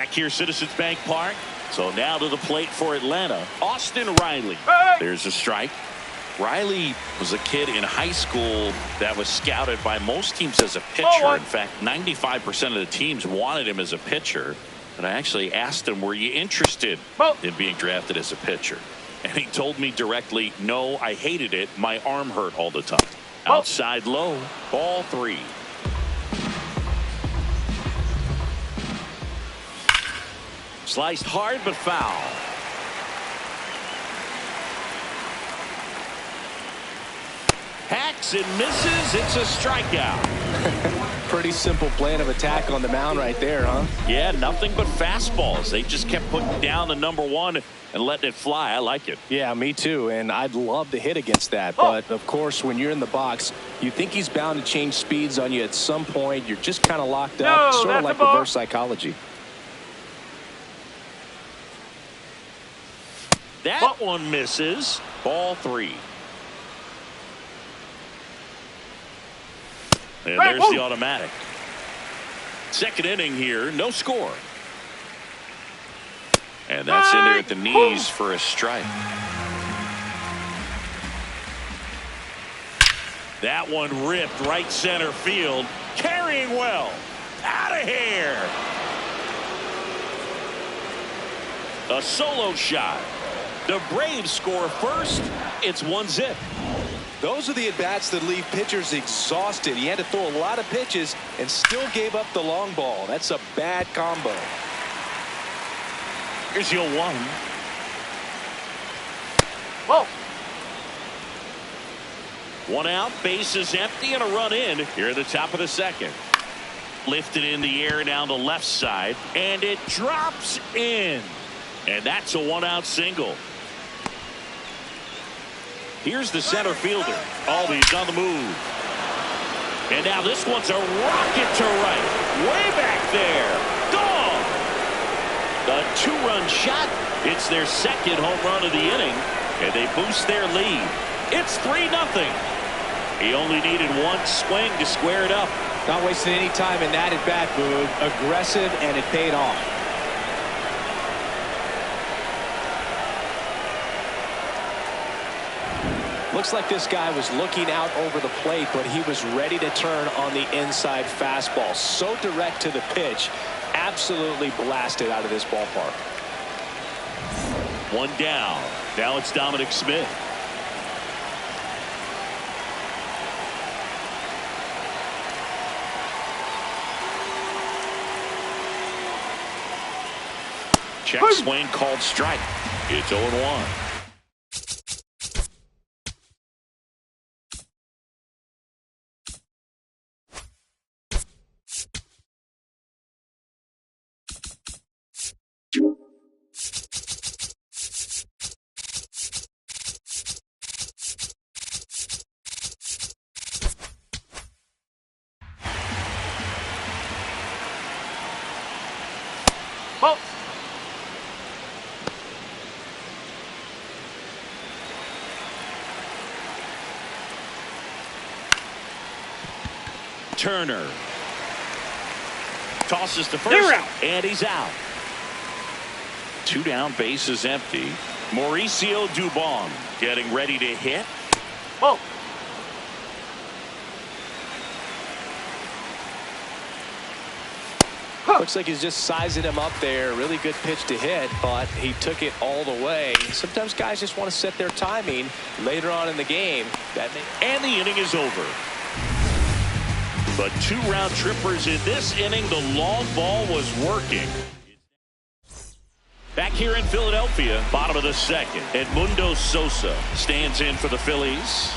Back here, Citizens Bank Park. So now to the plate for Atlanta, Austin Riley. There's a strike. Riley was a kid in high school that was scouted by most teams as a pitcher. In fact, 95% of the teams wanted him as a pitcher. And I actually asked him, were you interested in being drafted as a pitcher? And he told me directly, no, I hated it. My arm hurt all the time. Outside low, ball 3. Sliced hard but foul. Hacks and misses. It's a strikeout. Pretty simple plan of attack on the mound right there, huh? Yeah, nothing but fastballs. They just kept putting down the #1 and letting it fly. I like it. Yeah, me too. And I'd love to hit against that. But, of course, when you're in the box, you think he's bound to change speeds on you at some point. You're just kind of locked up. Sort of like reverse psychology. That one misses. Ball 3. And there's the automatic. Second inning here, no score. And that's in there at the knees for a strike. That one ripped right center field. Carrying well. Out of here. A solo shot. The Braves score first. It's 1-0. Those are the at-bats that leave pitchers exhausted. He had to throw a lot of pitches and still gave up the long ball. That's a bad combo. Here's your 1. Whoa. 1 out, bases empty, and a run in here at the top of the second. Lifted in the air down the left side, and it drops in. And that's a 1-out single. Here's the center fielder. Oh, he's on the move. And now this one's a rocket to right. Way back there. Gone. A 2-run shot. It's their second home run of the inning. And they boost their lead. It's 3-0. He only needed one swing to square it up. Not wasting any time in that at-bat, Boog. Aggressive, and it paid off. Looks like this guy was looking out over the plate, but he was ready to turn on the inside fastball. So direct to the pitch. Absolutely blasted out of this ballpark. 1 down. Now it's Dominic Smith. Check swing called strike. It's 0-1. Turner tosses to first, and he's out. 2 down, bases empty. Mauricio Dubon getting ready to hit. Looks like he's just sizing him up there. Really good pitch to hit, but he took it all the way. Sometimes guys just want to set their timing later on in the game. And the inning is over. But 2 round trippers in this inning. The long ball was working. Back here in Philadelphia, bottom of the second, Edmundo Sosa stands in for the Phillies.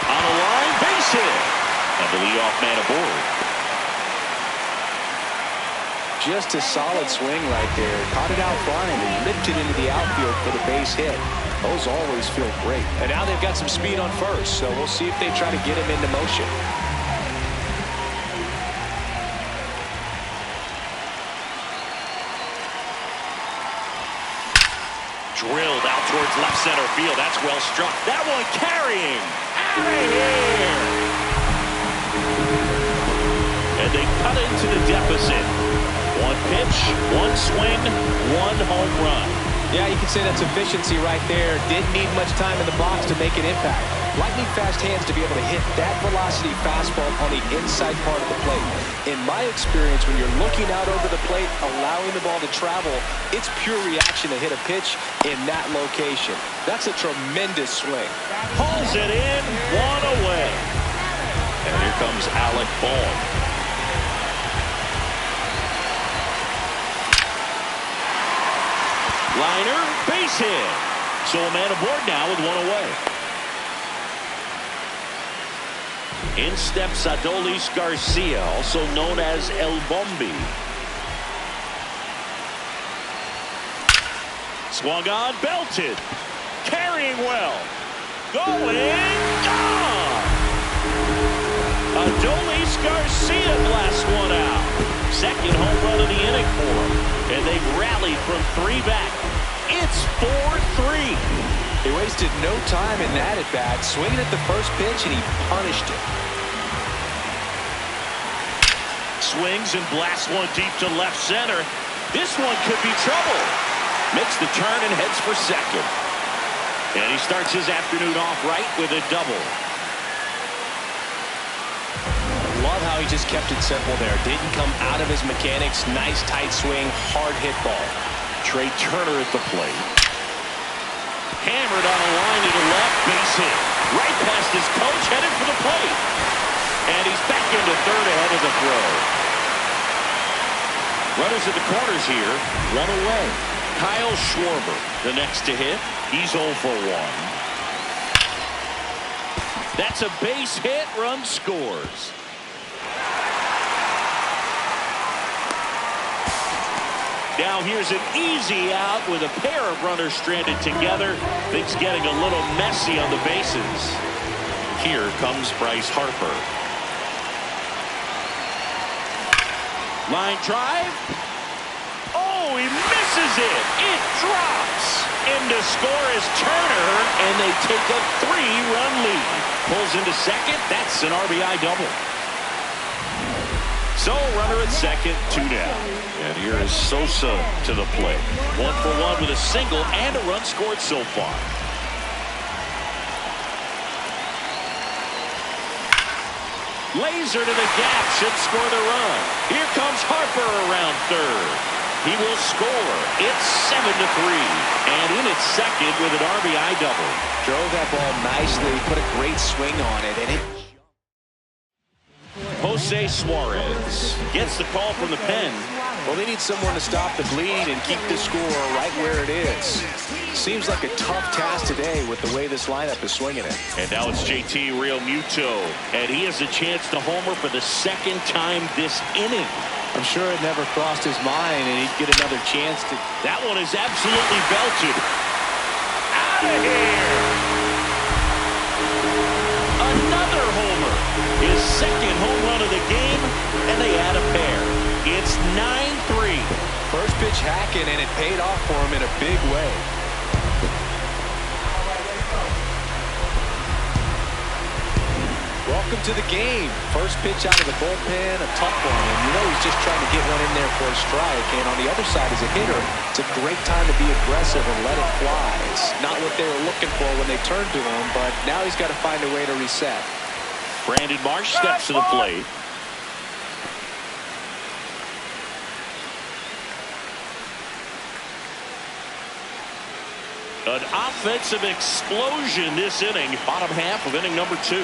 On the line, base hit. And the leadoff man aboard. Just a solid swing right there. Caught it out front and ripped it into the outfield for the base hit. Those always feel great. And now they've got some speed on first, so we'll see if they try to get him into motion. Drilled out towards left center field. That's well struck. That one carrying. Out of here. And they cut into the deficit. One pitch, one swing, one home run. Yeah, you can say that's efficiency right there. Didn't need much time in the box to make an impact. Lightning fast hands to be able to hit that velocity fastball on the inside part of the plate. In my experience, when you're looking out over the plate, allowing the ball to travel, it's pure reaction to hit a pitch in that location. That's a tremendous swing. Pulls it in, one away. And here comes Alec Bohm. Liner, base hit. So a man aboard now with one away. In steps Adolis Garcia, also known as El Bombi. Swung on, belted. Carrying well. Going, gone. Adolis Garcia blasts one out. Second home run of the inning for him. And they've rallied from 3 back. It's 4-3. They wasted no time in that at bat, swinging at the first pitch, and he punished it. Swings and blasts one deep to left center. This one could be trouble. Makes the turn and heads for second. And he starts his afternoon off right with a double. Love how he just kept it simple there. Didn't come out of his mechanics. Nice tight swing, hard hit ball. Trey Turner at the plate. Hammered on a line to the left, base hit. Right past his coach, headed for the plate. And he's back into third ahead of the throw. Runners at the corners here, one away. Kyle Schwarber, the next to hit. He's 0 for 1. That's a base hit, run scores. Now here's an easy out with a pair of runners stranded together. Things getting a little messy on the bases. Here comes Bryce Harper. Line drive. Oh, he misses it. It drops. In to score is Turner, and they take a 3-run lead. Pulls into second. That's an RBI double. So, runner at second, 2 down. And here is Sosa to the plate. 1 for 1 with a single and a run scored so far. Laser to the gap, should score the run. Here comes Harper around third. He will score. It's 7-3. And in at second with an RBI double. Drove that ball nicely, put a great swing on it, and it Jose Suarez gets the call from the pen. Well, they need someone to stop the bleed and keep the score right where it is. Seems like a tough task today with the way this lineup is swinging it. And now it's JT Realmuto, and he has a chance to homer for the second time this inning. I'm sure it never crossed his mind, and he'd get another chance to. That one is absolutely belted. Out of here! Another homer. His second home run of the game, and they add a pair. It's 9-3. First pitch hacking, and it paid off for him in a big way. Welcome to the game. First pitch out of the bullpen, a tough one. And you know he's just trying to get one in there for a strike. And on the other side, as a hitter, it's a great time to be aggressive and let it fly. It's not what they were looking for when they turned to him, but now he's got to find a way to reset. Brandon Marsh steps to the plate. An offensive explosion this inning, bottom half of inning number 2.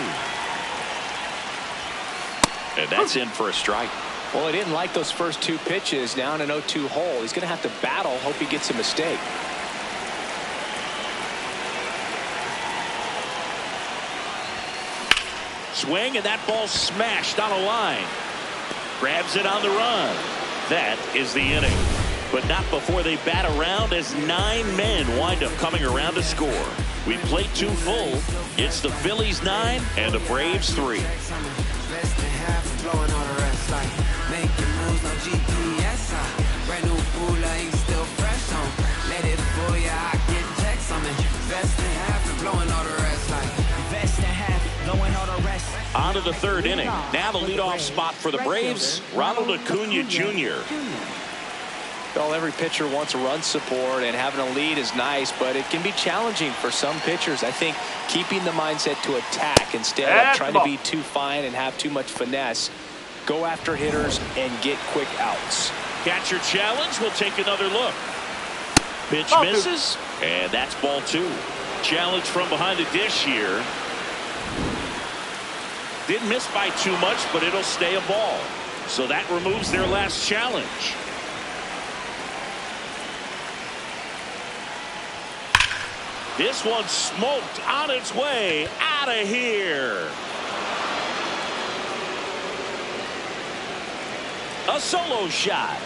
And that's in for a strike. Well, he didn't like those first 2 pitches down an 0-2 hole. He's going to have to battle, hope he gets a mistake. Swing, and that ball smashed on a line. Grabs it on the run. That is the inning. But not before they bat around as 9 men wind up coming around to score. We played 2 full. It's the Phillies 9 and the Braves 3. On On to the third inning. Now the leadoff spot for the Braves, Ronald Acuna Jr. Well, every pitcher wants run support, and having a lead is nice, but it can be challenging for some pitchers. I think keeping the mindset to attack instead of trying to be too fine and have too much finesse. Go after hitters and get quick outs. Catcher challenge. We'll take another look. Pitch misses, and that's ball 2. Challenge from behind the dish here. Didn't miss by too much, but it'll stay a ball. So that removes their last challenge. This one smoked on its way out of here. A solo shot.